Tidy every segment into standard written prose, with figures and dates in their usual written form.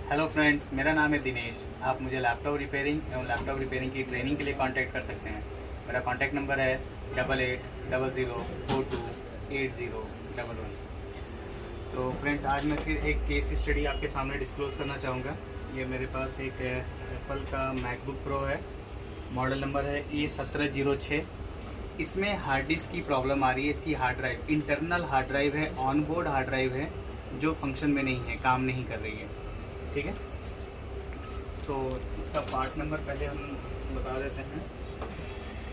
Hello friends, मेरा नाम है दिनेश। आप मुझे लैपटॉप रिपेयरिंग एवं लैपटॉप रिपेयरिंग की ट्रेनिंग के लिए कांटेक्ट कर सकते हैं। मेरा कांटेक्ट नंबर है 8800428011। सो फ्रेंड्स, आज मैं फिर एक केस स्टडी आपके सामने डिस्क्लोज़ करना चाहूँगा। ये मेरे पास एक एप्पल का मैकबुक प्रो है। मॉडल नंबर है A1706। इसमें हार्ड डिस्क की प्रॉब्लम आ रही है। इसकी hard drive internal hard drive है, ऑन बोर्ड हार्ड ड्राइव है, जो फंक्शन में नहीं है, काम नहीं कर रही है। ठीक है। सो इसका पार्ट नंबर पहले हम बता देते हैं।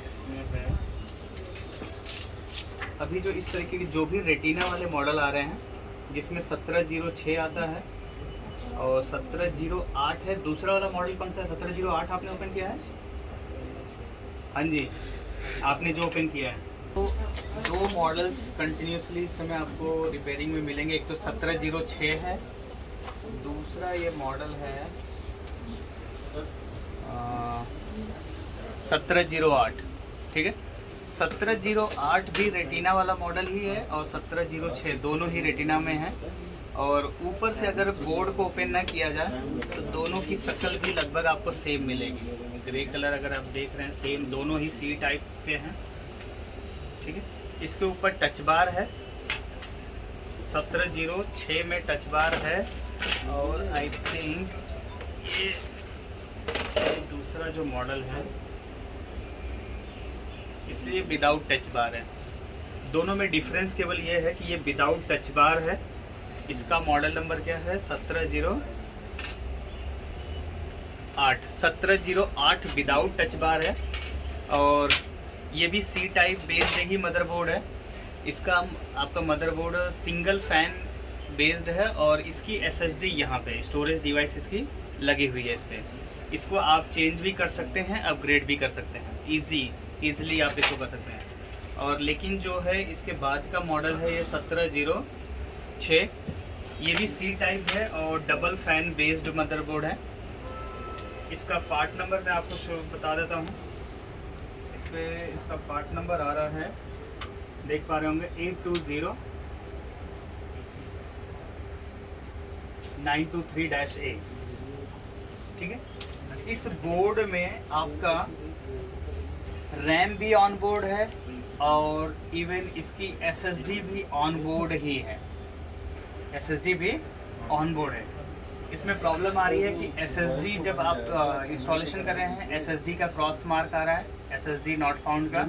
इसमें है अभी जो इस तरीके के जो भी रेटिना वाले मॉडल आ रहे हैं, जिसमें 1706 आता है और 1708 है। दूसरा वाला मॉडल कौन सा है? 1708 आपने ओपन किया है? हाँ जी, आपने जो ओपन किया है। तो दो मॉडल्स कंटिन्यूसली इस समय आपको रिपेयरिंग में मिलेंगे। एक तो 1706 है, दूसरा ये मॉडल है 1708। ठीक है। 1708 भी रेटिना वाला मॉडल ही है और 1706 दोनों ही रेटिना में है। और ऊपर से अगर बोर्ड को ओपन ना किया जाए तो दोनों की शक्ल भी लगभग आपको सेम मिलेगी। ग्रे कलर अगर आप देख रहे हैं, सेम दोनों ही सी टाइप के हैं। ठीक है। इसके ऊपर टच बार है, 1706 में टच बार है। और आई थिंक ये दूसरा जो मॉडल है इसलिए विदाउट टच बार है। दोनों में डिफरेंस केवल ये है कि ये विदाउट टच बार है। इसका मॉडल नंबर क्या है? 1708 विदाउट टच बार है। और ये भी सी टाइप बेस्ड ही मदरबोर्ड है। इसका आपका मदरबोर्ड सिंगल फैन बेस्ड है और इसकी SSD यहाँ पे स्टोरेज डिवाइस इसकी लगी हुई है इस पर। इसको आप चेंज भी कर सकते हैं, अपग्रेड भी कर सकते हैं। ईज़िली आप इसको कर सकते हैं। और लेकिन जो है इसके बाद का मॉडल है ये 1706। ये भी सी टाइप है और डबल फैन बेस्ड मदरबोर्ड है। इसका पार्ट नंबर मैं आपको बता देता हूँ। इस पर इसका पार्ट नंबर आ रहा है, देख पा रहे होंगे, 820923-A। ठीक है। इस बोर्ड में आपका रैम भी ऑन बोर्ड है और इवन इसकी SSD भी ऑन बोर्ड ही है। SSD भी ऑन बोर्ड है। इसमें प्रॉब्लम आ रही है कि SSD जब आप इंस्टॉलेशन कर रहे हैं, SSD का क्रॉस मार्क आ रहा है, SSD नॉट फाउंड का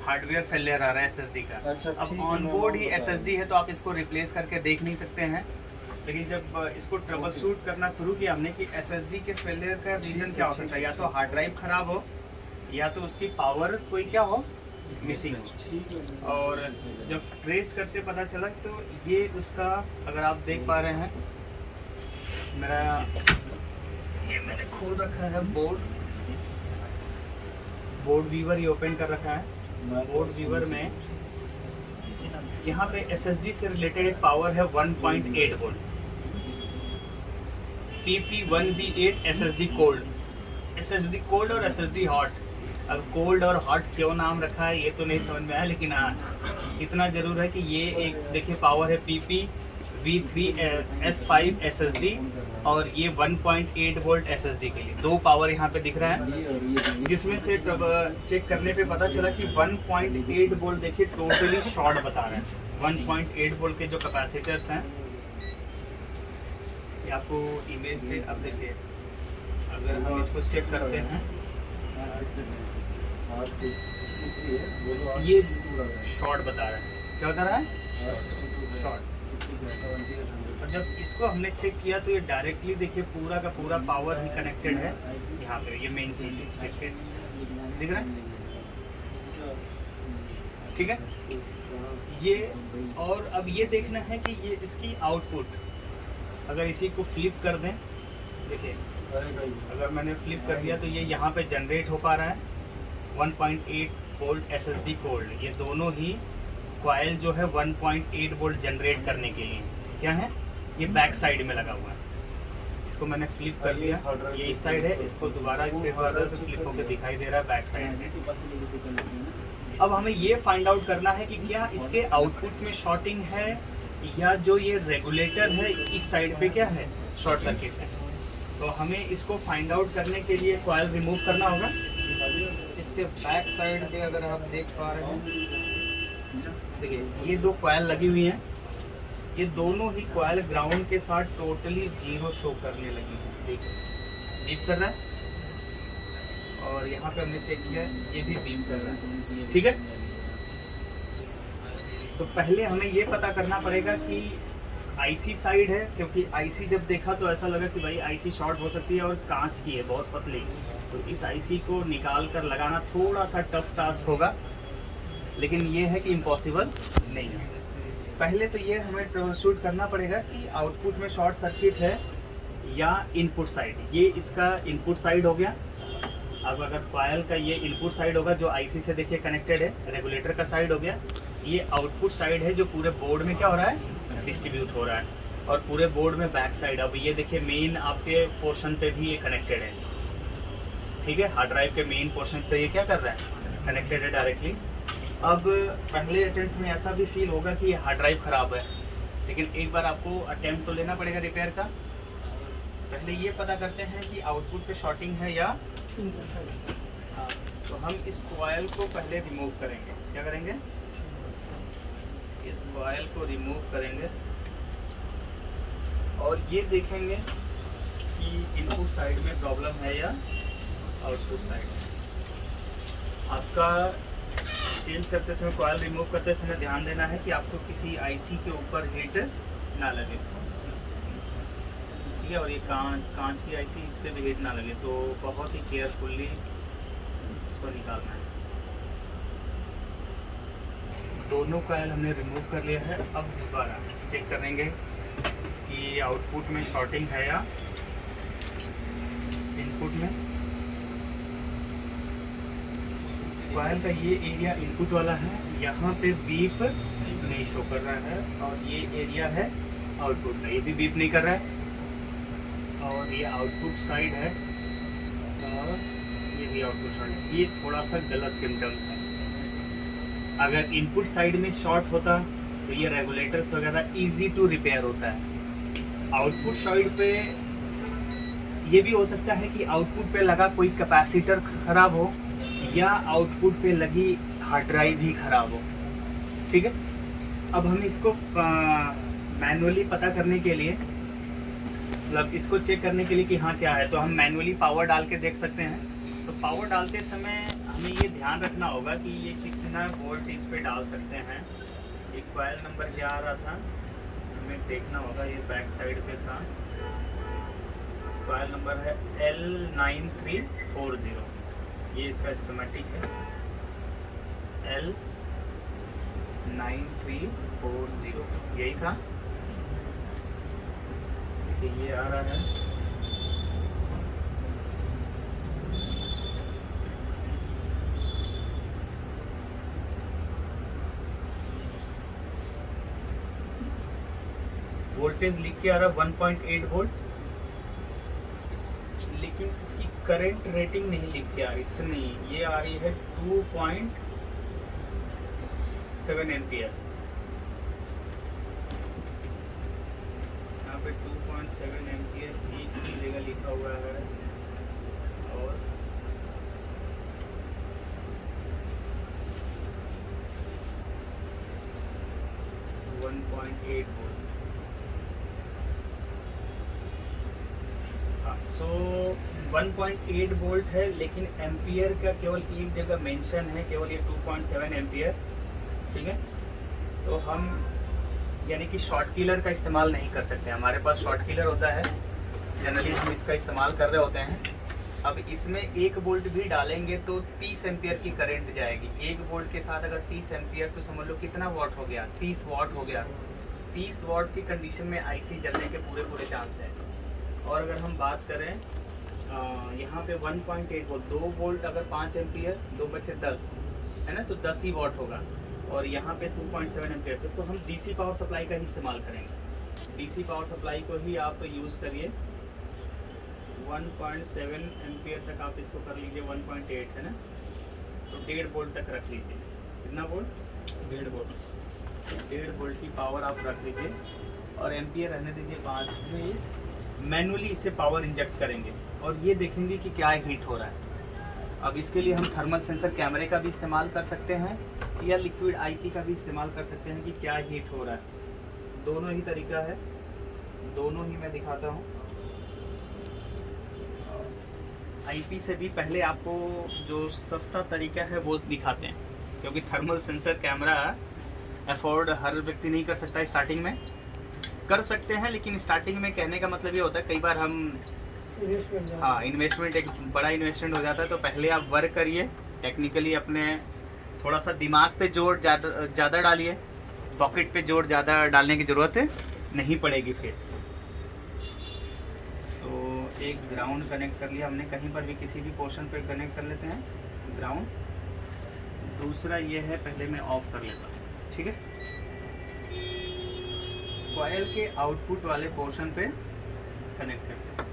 हार्डवेयर फेलियर आ रहा है SSD का। अब ऑन बोर्ड ही SSD है तो आप इसको रिप्लेस करके देख नहीं सकते हैं। लेकिन जब इसको ट्रबल शूट करना शुरू किया हमने कि SSD के फेलियर का रीज़न क्या हो सकता है, या तो हार्ड ड्राइव ख़राब हो या तो उसकी पावर कोई क्या हो, मिसिंग हो। और जब ट्रेस करते पता चला तो ये उसका, अगर आप देख पा रहे हैं, मैंने खोल रखा है बोर्ड वीवर ही ओपन कर रखा है। बोर्ड वीवर में यहाँ पे SSD से रिलेटेड एक पावर है 1.8 वोल्ट, PP1V8 SSD कोल्ड और SSD हॉट। अब कोल्ड और हॉट क्यों नाम रखा है ये तो नहीं समझ में आया, लेकिन हाँ इतना ज़रूर है कि ये एक देखिए पावर है PP-V3S5 SSD और ये 1.8 वोल्ट SSD के लिए दो पावर यहाँ पे दिख रहा है। जिसमें से चेक करने पे पता चला कि 1.8 वोल्ट देखिए टोटली शॉर्ट बता रहे हैं। 1.8 वोल्ट के जो कैपेसिटर्स हैं, ये आपको इमेज पे अब देखिए, अगर हम इसको चेक करते हैं, ये शॉर्ट बता रहा है। क्या बता रहा है? शॉर्ट। और जब इसको हमने चेक किया तो ये डायरेक्टली देखिए पूरा का पूरा पावर ही कनेक्टेड है यहाँ पे। ये मेन चीज़ चेक पे दिख रहा है। ठीक है। ये और अब ये देखना है कि ये इसकी आउटपुट, अगर इसी को फ्लिप कर दें, देखिए अगर मैंने फ्लिप कर दिया तो ये यहाँ पे जनरेट हो पा रहा है 1.8 वोल्ट SSD कोल्ड। ये दोनों ही कॉइल जो है 1.8 वोल्ट जनरेट करने के लिए क्या है, ये बैक साइड में लगा हुआ है। इसको मैंने फ्लिप कर दिया, ये इस साइड है, इसको दोबारा स्पेस बार तो फ्लिप होकर दिखाई दे रहा है बैक साइड में। अब हमें ये फाइंड आउट करना है कि क्या इसके आउटपुट में शॉर्टिंग है या जो ये रेगुलेटर है इस साइड पे क्या है, शॉर्ट सर्किट है। तो हमें इसको फाइंड आउट करने के लिए कॉइल रिमूव करना होगा। इसके बैक साइड पे अगर आप देख पा रहे हैं, देखिए ये दो कॉइल लगी हुई हैं, ये दोनों ही कॉइल ग्राउंड के साथ टोटली जीरो शो करने लगी हैं। देखिए बीप कर रहा है, और यहाँ पे हमने चेक किया ये भी बीप कर रहा है। ठीक है, तो पहले हमें ये पता करना पड़ेगा कि आईसी साइड है, क्योंकि आईसी जब देखा तो ऐसा लगा कि भाई आईसी शॉर्ट हो सकती है और कांच की है, बहुत पतली। तो इस आईसी को निकाल कर लगाना थोड़ा सा टफ टास्क होगा, लेकिन ये है कि इम्पॉसिबल नहीं है। पहले तो ये हमें ट्रबल शूट करना पड़ेगा कि आउटपुट में शॉर्ट सर्किट है या इनपुट साइड। ये इसका इनपुट साइड हो गया। अब अगर कॉइल का ये इनपुट साइड होगा जो आईसी से देखिए कनेक्टेड है, रेगुलेटर का साइड हो गया। ये आउटपुट साइड है जो पूरे बोर्ड में क्या हो रहा है, डिस्ट्रीब्यूट हो रहा है, और पूरे बोर्ड में बैक साइड। अब ये देखिए मेन आपके पोर्शन पे भी ये कनेक्टेड है। ठीक है, हार्ड ड्राइव के मेन पोर्शन पे ये क्या कर रहा है, कनेक्टेड है डायरेक्टली। अब पहले अटेम्प्ट में ऐसा भी फील होगा कि ये हार्ड ड्राइव ख़राब है, लेकिन एक बार आपको अटेम्प्ट तो लेना पड़ेगा रिपेयर का। पहले ये पता करते हैं कि आउटपुट पे शॉर्टिंग है या हाँ। तो हम इस कॉइल को पहले रिमूव करेंगे। क्या करेंगे, इस कॉइल को रिमूव करेंगे और ये देखेंगे कि इनपुट साइड में प्रॉब्लम है या आउटपुट साइड में। आपका चेंज करते समय, कॉइल रिमूव करते समय ध्यान देना है कि आपको किसी आईसी के ऊपर हीट ना लगे। ठीक है, और ये कांच की आईसी, इस पर भी हीट ना लगे, तो बहुत ही केयरफुल्ली इसको निकालना है। दोनों कॉइल हमने रिमूव कर लिया है। अब दोबारा चेक करेंगे कि आउटपुट में शॉर्टिंग है या इनपुट में। कॉइल का ये एरिया इनपुट वाला है, यहाँ पे बीप नहीं शो कर रहा है, और ये एरिया है आउटपुट का, ये भी बीप नहीं कर रहा है। और ये आउटपुट साइड है और ये भी आउटपुट साइड। ये थोड़ा सा गलत सिम्टम्स है। अगर इनपुट साइड में शॉर्ट होता तो ये रेगुलेटर्स वगैरह इजी टू रिपेयर होता है। आउटपुट साइड पे ये भी हो सकता है कि आउटपुट पे लगा कोई कैपेसिटर खराब हो, या आउटपुट पे लगी हार्ड ड्राइव ही खराब हो। ठीक है, अब हम इसको मैनुअली पता करने के लिए, मतलब इसको चेक करने के लिए कि हाँ क्या है, तो हम मैनुअली पावर डाल के देख सकते हैं। तो पावर डालते समय हमें ये ध्यान रखना होगा कि ये कितना वोल्ट इस पे डाल सकते हैं। एक कॉइल नंबर क्या आ रहा था, हमें देखना होगा, ये बैक साइड पे था। कॉइल नंबर है L9340, ये इसका स्कीमेटिक है, L9340 यही था। ये आ रहा है, वोल्टेज लिख के आ रहा है 1.8 वोल्ट, लेकिन इसकी करंट रेटिंग नहीं लिख के आ रही, इससे नहीं, ये आ रही है 2.7 एम्पियर। यहाँ पे 2.7 एम्पियर एक ही जगह लिखा हुआ है, और सो 1.8 वोल्ट है, लेकिन एम्पियर का केवल एक जगह मेंशन है, केवल ये 2.7 एम्पियर। ठीक है, तो हम यानी कि शॉर्ट किलर का इस्तेमाल नहीं कर सकते। हमारे पास शॉर्ट किलर होता है, जनरली हम इसका इस्तेमाल कर रहे होते हैं। अब इसमें 1 वोल्ट भी डालेंगे तो 30 एम्पियर की करंट जाएगी। 1 वोल्ट के साथ अगर 30 एम्पियर, तो समझ लो कितना वॉट हो गया, 30 वॉट हो गया। 30 वॉट की कंडीशन में आईसी जलने के पूरे चांस हैं। और अगर हम बात करें यहाँ पे 1.8 वोल्ट, 2 वोल्ट अगर 5 एम्पियर, 2 बचे 10 है ना, तो 10 ही वॉट होगा। और यहाँ पे 2.7 एम्पियर थे, तो हम डीसी पावर सप्लाई का ही इस्तेमाल करेंगे। डीसी पावर सप्लाई को ही आप यूज़ करिए। 1.7 एम्पियर तक आप इसको कर लीजिए, 1.8 है ना, तो 1.5 वोल्ट तक रख लीजिए। कितना वोल्ट, 1.5 वोल्ट। 1.5 वोल्ट की पावर आप रख लीजिए, और एम्पियर रहने दीजिए 5 में, मैनुअली इसे पावर इंजेक्ट करेंगे और ये देखेंगे कि क्या हीट हो रहा है। अब इसके लिए हम थर्मल सेंसर कैमरे का भी इस्तेमाल कर सकते हैं या लिक्विड आईपी का भी इस्तेमाल कर सकते हैं कि क्या हीट हो रहा है। दोनों ही तरीका है, दोनों ही मैं दिखाता हूँ। आईपी से भी पहले आपको जो सस्ता तरीका है वो दिखाते हैं, क्योंकि थर्मल सेंसर कैमरा अफोर्ड हर व्यक्ति नहीं कर सकता। स्टार्टिंग में कर सकते हैं, लेकिन स्टार्टिंग में कहने का मतलब ये होता है कई बार हम इन्वेस्टमेंट एक बड़ा इन्वेस्टमेंट हो जाता है। तो पहले आप वर्क करिए टेक्निकली, अपने थोड़ा सा दिमाग पे जोर ज़्यादा डालिए, पॉकेट पे जोर ज़्यादा डालने की ज़रूरत नहीं पड़ेगी फिर। तो एक ग्राउंड कनेक्ट कर लिया हमने, कहीं पर भी किसी भी पोर्शन पे कनेक्ट कर लेते हैं ग्राउंड। दूसरा ये है, पहले मैं ऑफ कर लेता हूँ, ठीक है। कॉइल के आउटपुट वाले पोर्शन पे कनेक्ट करते हैं।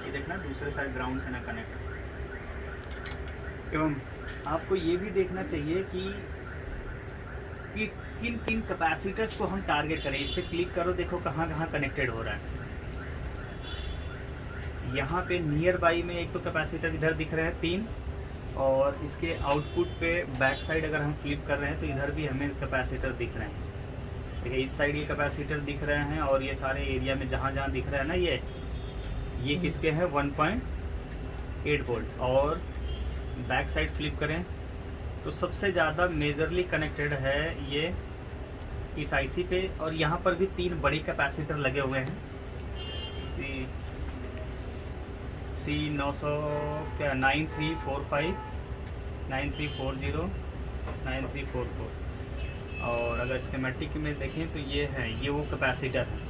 ये देखना दूसरे साइड ग्राउंड से ना कनेक्ट। एवं आपको ये भी देखना चाहिए कि किन किन कैपेसिटर्स को हम टारगेट करें। इससे क्लिक करो, देखो कहाँ कहाँ कनेक्टेड हो रहा है। यहाँ पे नियर बाई में एक तो कैपेसिटर इधर दिख रहे हैं 3, और इसके आउटपुट पे बैक साइड अगर हम फ्लिप कर रहे हैं तो इधर भी हमें कैपेसिटर दिख रहे हैं। ठीक है, इस साइड ये कैपेसिटर दिख रहे हैं, और ये सारे एरिया में जहाँ जहाँ दिख रहा है ना, ये किसके हैं 1.8 वोल्ट। और बैक साइड फ्लिप करें तो सबसे ज़्यादा मेजरली कनेक्टेड है ये इस आईसी पे, और यहाँ पर भी 3 बड़ी कैपेसिटर लगे हुए हैं। सी 900 क्या 9345, 9340, 9344। और अगर स्कीमेटिक में देखें तो ये है, ये वो कैपेसिटर है।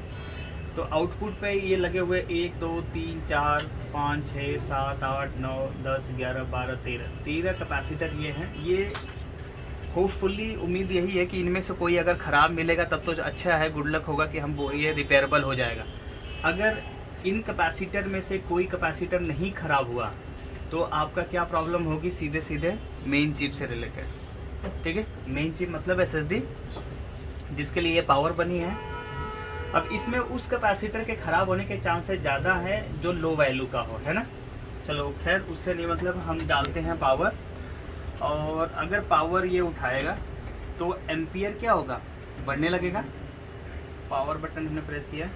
तो आउटपुट पे ये लगे हुए 1 2 3 4 5 6 7 8 9 10 11 12 13 कैपेसिटर ये हैं। ये होपफुली उम्मीद यही है कि इनमें से कोई अगर ख़राब मिलेगा तब तो अच्छा है, गुड लक होगा कि हम ये रिपेयरेबल हो जाएगा। अगर इन कैपेसिटर में से कोई कैपेसिटर नहीं ख़राब हुआ तो आपका क्या प्रॉब्लम होगी, सीधे सीधे मेन चिप से रिलेटेड। ठीक है, मेन चिप मतलब SSD, जिसके लिए ये पावर बनी है। अब इसमें उस कैपेसिटर के ख़राब होने के चांसेस ज़्यादा है जो लो वैल्यू का हो, है ना। चलो खैर, उससे नहीं मतलब, हम डालते हैं पावर, और अगर पावर ये उठाएगा तो एम्पियर क्या होगा, बढ़ने लगेगा। पावर बटन हमने प्रेस किया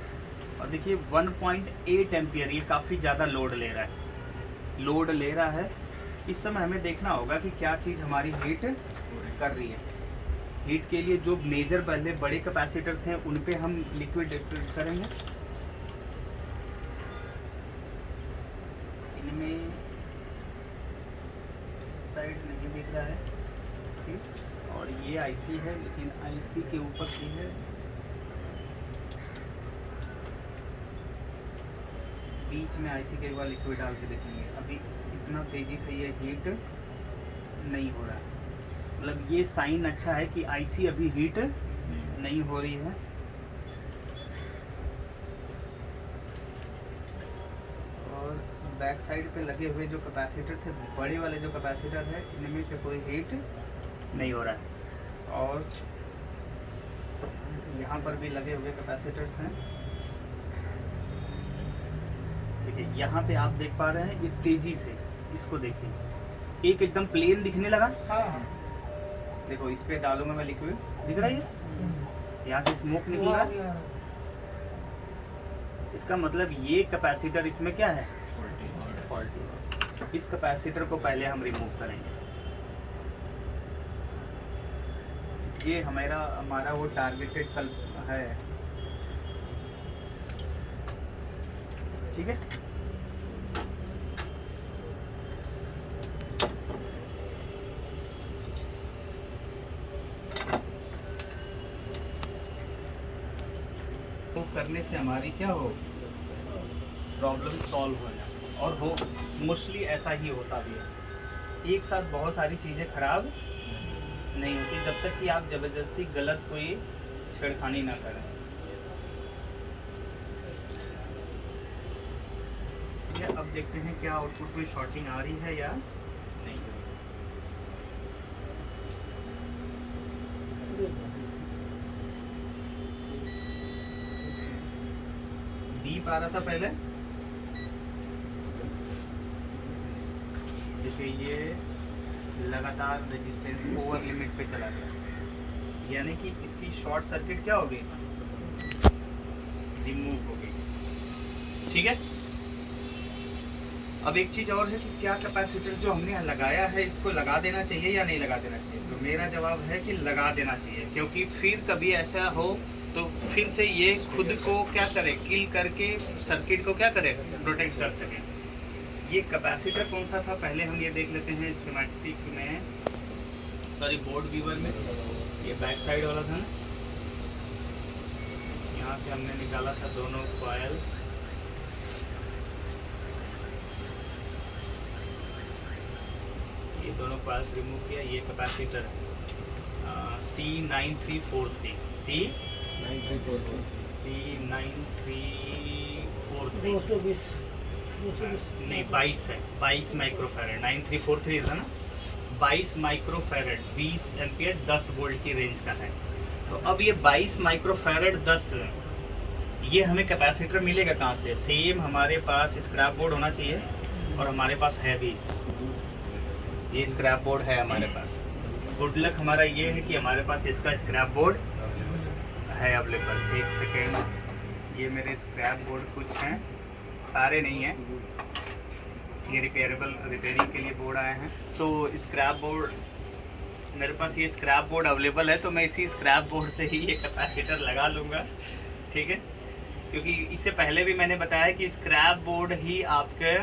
और देखिए 1.8 एम्पियर, ये काफ़ी ज़्यादा लोड ले रहा है। इस समय हमें देखना होगा कि क्या चीज़ हमारी हीट कर रही है। हीट के लिए जो मेजर पहले बड़े कैपेसिटर थे उन पे हम लिक्विड करेंगे। इनमें साइड नहीं दिख रहा है, ठीक। और ये आईसी है, लेकिन आईसी के ऊपर से है, बीच में आईसी के एक बार लिक्विड डाल के देखेंगे। अभी इतना तेज़ी से ये हीट नहीं हो रहा है, मतलब ये साइन अच्छा है कि आईसी अभी हीट नहीं हो रही है। और बैक साइड पे लगे हुए जो कैपेसिटर थे, बड़े वाले जो कैपेसिटर है, इनमें से कोई हीट नहीं हो रहा है। और यहाँ पर भी लगे हुए कैपेसिटर्स हैं। देखिए यहाँ पे आप देख पा रहे हैं, ये तेजी से इसको देखिए, एक एकदम प्लेन दिखने लगा। देखो इस पे डालूंगा मैं लिक्विड, दिख रहा है यहाँ से स्मोक निकल रहा है। इसका मतलब ये कैपेसिटर इसमें क्या है, फॉल्टी। इस कैपेसिटर को पहले हम रिमूव करेंगे। ये हमारा वो टारगेटेड कल है, ठीक है। तो करने से हमारी क्या हो, प्रॉब्लम सॉल्व हो जाए। और हो मोस्टली ऐसा ही होता भी है, एक साथ बहुत सारी चीज़ें खराब नहीं होती जब तक कि आप ज़बरदस्ती गलत कोई छेड़खानी ना करें। अब देखते हैं क्या आउटपुट में शॉर्टिंग आ रही है या बीप आ रहा था पहले, देखिए ये लगातार रेजिस्टेंस ओवर लिमिट पे चला गया, यानी कि इसकी शॉर्ट सर्किट क्या हो गई, रिमूव हो गई। ठीक है, अब एक चीज़ और है कि क्या कैपेसिटर जो हमने यहाँ लगाया है इसको लगा देना चाहिए या नहीं लगा देना चाहिए। तो मेरा जवाब है कि लगा देना चाहिए, क्योंकि फिर कभी ऐसा हो तो फिर से ये खुद को क्या करे, किल करके सर्किट को क्या करे, प्रोटेक्ट कर सके। ये कैपेसिटर कौन सा था पहले हम ये देख लेते हैं स्कीमेटिक में, सॉरी बोर्ड व्यूअर में। ये बैक साइड वाला था ना, यहाँ से हमने निकाला था दोनों कॉइल्स, ये दोनों कॉइल्स रिमूव किया। ये कैपेसिटर C9343 नहीं 22 है, 22 माइक्रोफैरड, 9343 था ना, 22 माइक्रोफैरड 20 एम्पियर 10 वोल्ट की रेंज का है। तो अब ये 22 माइक्रोफैरड 10, ये हमें कैपेसिटर मिलेगा कहाँ से। सेम हमारे पास स्क्रैप बोर्ड होना चाहिए, और हमारे पास है भी, ये स्क्रैप बोर्ड है हमारे पास। गुड लक हमारा ये है कि हमारे पास इसका स्क्रैप बोर्ड है अवेलेबल। एक सेकेंड, ये मेरे स्क्रैप बोर्ड कुछ हैं, सारे नहीं हैं, ये रिपेयरिंग के लिए बोर्ड आए हैं। सो स्क्रैप बोर्ड मेरे पास, ये स्क्रैप बोर्ड अवेलेबल है, तो मैं इसी स्क्रैप बोर्ड से ही ये कैपेसिटर लगा लूँगा। ठीक है, क्योंकि इससे पहले भी मैंने बताया कि स्क्रैप बोर्ड ही आपके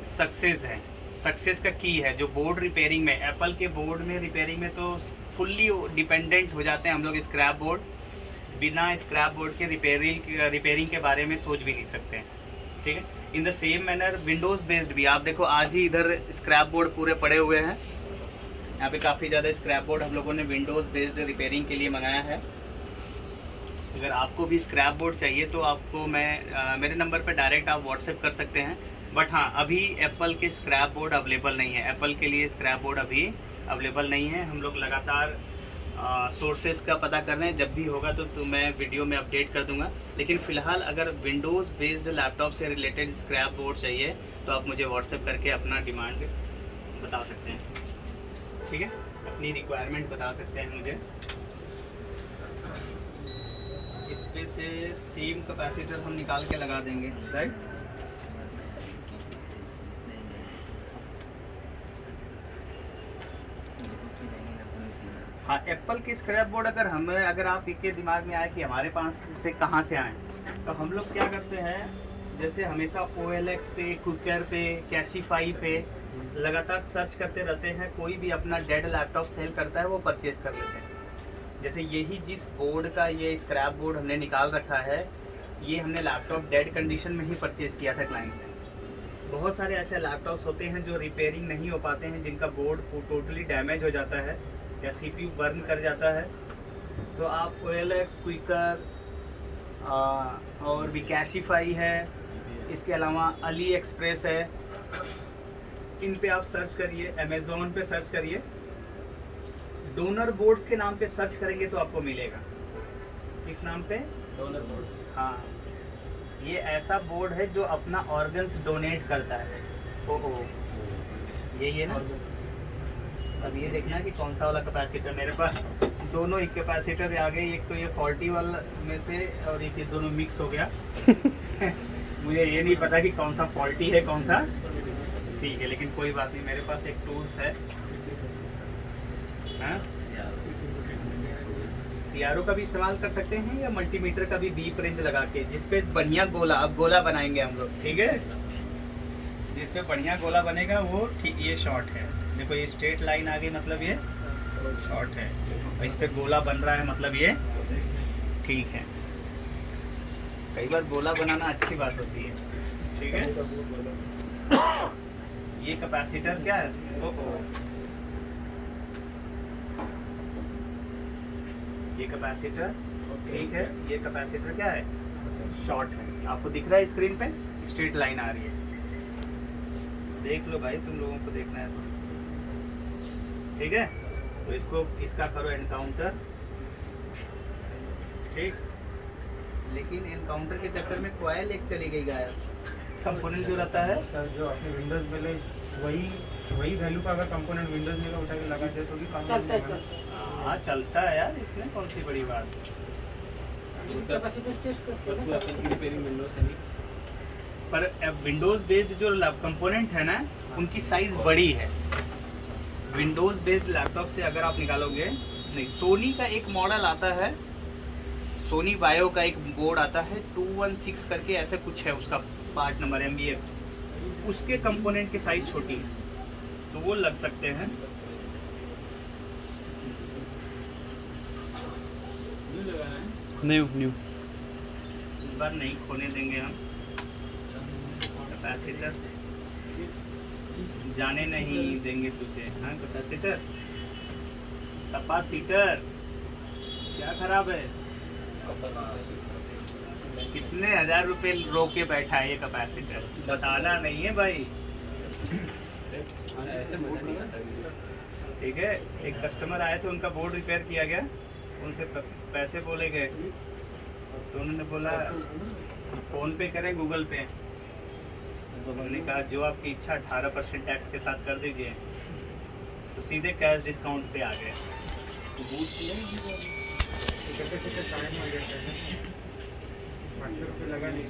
सक्सेस है, सक्सेस का की है। जो बोर्ड रिपेयरिंग में, एप्पल के बोर्ड में रिपेयरिंग में तो फुल्ली डिपेंडेंट हो जाते हैं हम लोग स्क्रैप बोर्ड, बिना स्क्रैप बोर्ड के रिपेयरिंग के बारे में सोच भी नहीं सकते हैं। ठीक है, in the same manner Windows based भी, आप देखो आज ही इधर स्क्रैप बोर्ड पूरे पड़े हुए हैं, यहाँ पे काफ़ी ज़्यादा स्क्रैप बोर्ड हम लोगों ने विंडोज़ बेस्ड रिपेयरिंग के लिए मंगाया है। अगर आपको भी स्क्रैप बोर्ड चाहिए तो आपको मैं मेरे नंबर पे डायरेक्ट आप व्हाट्सएप कर सकते हैं। बट हाँ, अभी एप्पल के स्क्रैप बोर्ड अवेलेबल नहीं है, एप्पल के लिए स्क्रैप बोर्ड अभी अवेलेबल नहीं है। हम लोग लगातार सोर्सेज का पता कर रहे हैं, जब भी होगा तो मैं वीडियो में अपडेट कर दूंगा। लेकिन फ़िलहाल अगर विंडोज़ बेस्ड लैपटॉप से रिलेटेड स्क्रैप बोर्ड चाहिए तो आप मुझे व्हाट्सएप करके अपना डिमांड बता सकते हैं। ठीक है, अपनी रिक्वायरमेंट बता सकते हैं मुझे। इस पे से सेम कैपेसिटर हम निकाल के लगा देंगे, राइट। हाँ, एप्पल की स्क्रैप बोर्ड अगर आप के दिमाग में आए कि हमारे पास से कहाँ से आए, तो हम लोग क्या करते हैं, जैसे हमेशा OLX पे, क्विकर पे, कैशिफाई पे लगातार सर्च करते रहते हैं। कोई भी अपना डेड लैपटॉप सेल करता है वो परचेज कर लेते हैं। जैसे यही जिस बोर्ड का ये स्क्रैप बोर्ड हमने निकाल रखा है, ये हमने लैपटॉप डेड कंडीशन में ही परचेज़ किया था क्लाइंट से। बहुत सारे ऐसे लैपटॉप्स होते हैं जो रिपेयरिंग नहीं हो पाते हैं, जिनका बोर्ड टोटली डैमेज हो जाता है या CPU बर्न कर जाता है, तो आप OLX, क्विकर और भी कैशिफाई है, इसके अलावा अली एक्सप्रेस है, इन पे आप सर्च करिए, अमेज़ॉन पे सर्च करिए, डोनर बोर्ड्स के नाम पे सर्च करेंगे तो आपको मिलेगा। इस नाम पे डोनर बोर्ड्स, हाँ, ये ऐसा बोर्ड है जो अपना ऑर्गन्स डोनेट करता है। ओहो, यही है ना। अब ये देखना कि कौन सा वाला कैपेसिटर मेरे पास, दोनों एक कैपेसिटर आ गए, एक तो ये फॉल्टी वाला में से और एक ये दोनों मिक्स हो गया। मुझे ये नहीं पता कि कौन सा फॉल्टी है कौन सा ठीक है, लेकिन कोई बात नहीं, मेरे पास एक टूल्स है। CRO का भी इस्तेमाल कर सकते हैं या मल्टीमीटर का भी बीप रेंज लगा के, जिसपे बढ़िया गोला, अब गोला बनाएंगे हम लोग, ठीक है। जिसपे बढ़िया गोला बनेगा वो ठीक, ये शॉर्ट है, देखो ये स्ट्रेट लाइन आ गई, मतलब ये शॉर्ट है, और इस पे गोला बन रहा है, मतलब ये ठीक है। कई बार गोला बनाना अच्छी बात होती है, ठीक है। ये कैपेसिटर क्या है, ये कैपेसिटर ठीक है, ये कैपेसिटर क्या है, शॉर्ट है। आपको दिख रहा है स्क्रीन पे स्ट्रेट लाइन आ रही है, देख लो भाई, तुम लोगों को देखना है तो। ठीक है, तो इसको इसका करो एनकाउंटर, ठीक। लेकिन एनकाउंटर के चक्कर में कॉइल एक चली गई गायब। कंपोनेंट जो रहता है सर जो अपने विंडोज में वही वैल्यू का अगर कंपोनेंट विंडोज में उठा के लगा दे तो भी काम चलता है, नहीं चलता है। हाँ चलता है यार, इसमें कौन सी बड़ी बात। कैपेसिटी टेस्ट करते हैं ना। रिपेयरिंग विंडोज है नहीं। पर विंडोज बेस्ड जो कंपोनेंट है ना, उनकी साइज बड़ी है। विंडोज बेस्ड लैपटॉप से अगर आप निकालोगे, नहीं, सोनी का एक मॉडल आता है, सोनी वायो का एक बोर्ड आता है 216 करके ऐसे कुछ है उसका पार्ट नंबर MBX, उसके कंपोनेंट की साइज छोटी है, तो वो लग सकते हैं। न्यू इस बार नहीं खोने देंगे हम। कैपेसिटर जाने नहीं देंगे तुझे। हाँ कैपेसिटर, कैपेसिटर क्या खराब है? कितने हजार रुपए रोके बैठा है ये कैपेसिटर, बताना नहीं है भाई। ठीक है, एक कस्टमर आए थे, उनका बोर्ड रिपेयर किया गया, उनसे पैसे बोले गए, तो उन्होंने बोला फ़ोन पे करें गूगल पे, तो उन्होंने कहा जो आपकी इच्छा 18% टैक्स के साथ कर दीजिए, तो सीधे कैश डिस्काउंट पे आ गए। लगा नहीं।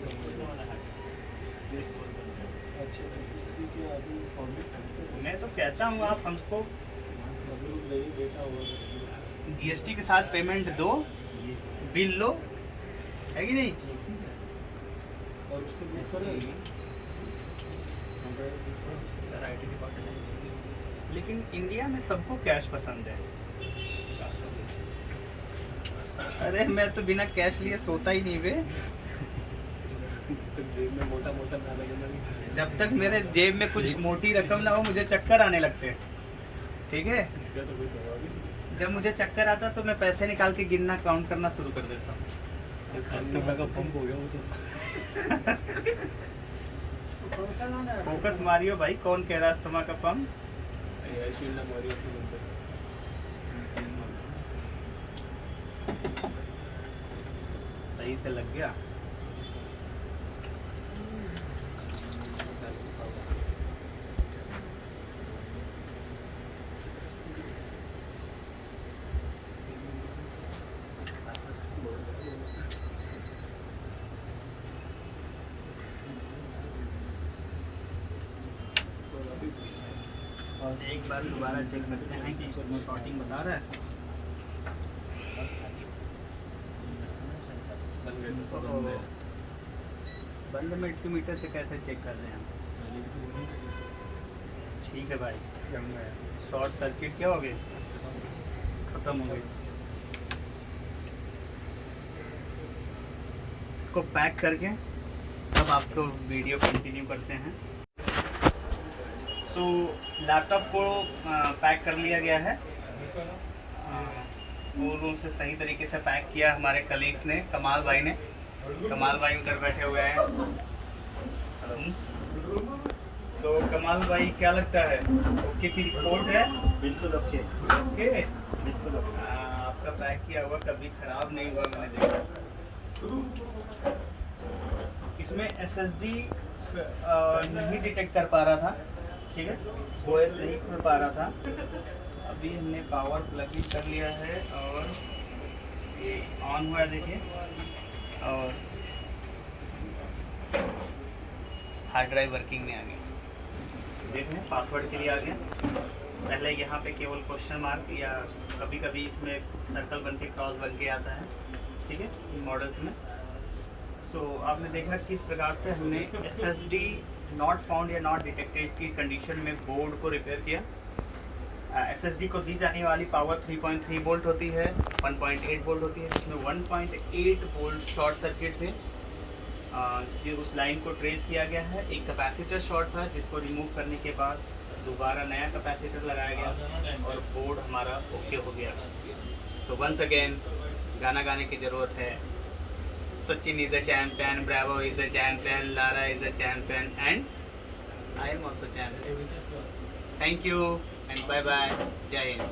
मैं तो कहता हूँ आप हमको GST के साथ पेमेंट दो, बिल लो, है कि नहीं? और उससे बुक करें। लेकिन इंडिया में सबको कैश पसंद है। अरे मैं तो बिना कैश लिए सोता ही नहीं बे। जेब में मोटा मोटा ना लगे ना। जब तक मेरे जेब में कुछ मोटी रकम ना हो, मुझे चक्कर आने लगते हैं। ठीक है, इसका तो कोई जवाब ही नहीं। जब मुझे चक्कर आता तो मैं पैसे निकाल के गिनना, काउंट करना शुरू कर देता हूँ। अस्थमा का पंप हो गया वो तो। फोकस मारियो भाई, कौन कह रहा है अस्थमा का पंप? शील्ड हमारी अपनी नंबर। सही से लग गया। एक बार दोबारा चेक करते हैं कि शॉर्टिंग बता रहा है। बंद मल्टीमीटर से कैसे चेक कर रहे हैं हम? ठीक है भाई, शॉर्ट सर्किट क्या हो गई, खत्म हो गई। इसको पैक करके तब आपको वीडियो कंटिन्यू करते हैं। सो लैपटॉप को पैक कर लिया गया है, पूर्ण रूप से सही तरीके से पैक किया हमारे कलीग्स ने, कमाल भाई ने। कमाल भाई उधर बैठे हुए हैं। सो कमाल भाई क्या लगता है, ओके की रिपोर्ट है? बिल्कुल ओके। ओके, बिल्कुल ओके। आपका पैक किया हुआ कभी खराब नहीं हुआ, मैंने देखा। इसमें SSD नहीं डिटेक्ट कर पा रहा था, ठीक है, OS नहीं खुल पा रहा था। अभी हमने पावर प्लग इन कर लिया है और ये ऑन हुआ है, देखिए, और हार्ड ड्राइव वर्किंग में आ गई। देख लें, पासवर्ड के लिए आ गया। पहले यहाँ पे केवल क्वेश्चन मार्क या कभी कभी इसमें सर्कल बन के क्रॉस बन के आता है, ठीक है, मॉडल्स में। सो आपने देखा किस प्रकार से हमने SSD नॉट फाउंड या नॉट डिटेक्टेड की कंडीशन में बोर्ड को रिपेयर किया। SSD को दी जाने वाली पावर 3.3 वोल्ट होती है, 1.8 वोल्ट होती है, जिसमें 1.8 वोल्ट शॉर्ट सर्किट थे। जो उस लाइन को ट्रेस किया गया है। एक कैपेसिटर शॉर्ट था जिसको रिमूव करने के बाद दोबारा नया कैपेसिटर लगाया गया और बोर्ड हमारा ओके हो गया। सो वंस अगेन गाना गाने की ज़रूरत है। Sachin is a champion, Bravo is a champion, Lara is a champion and I am also champion. Thank you and bye bye, जय हिंद।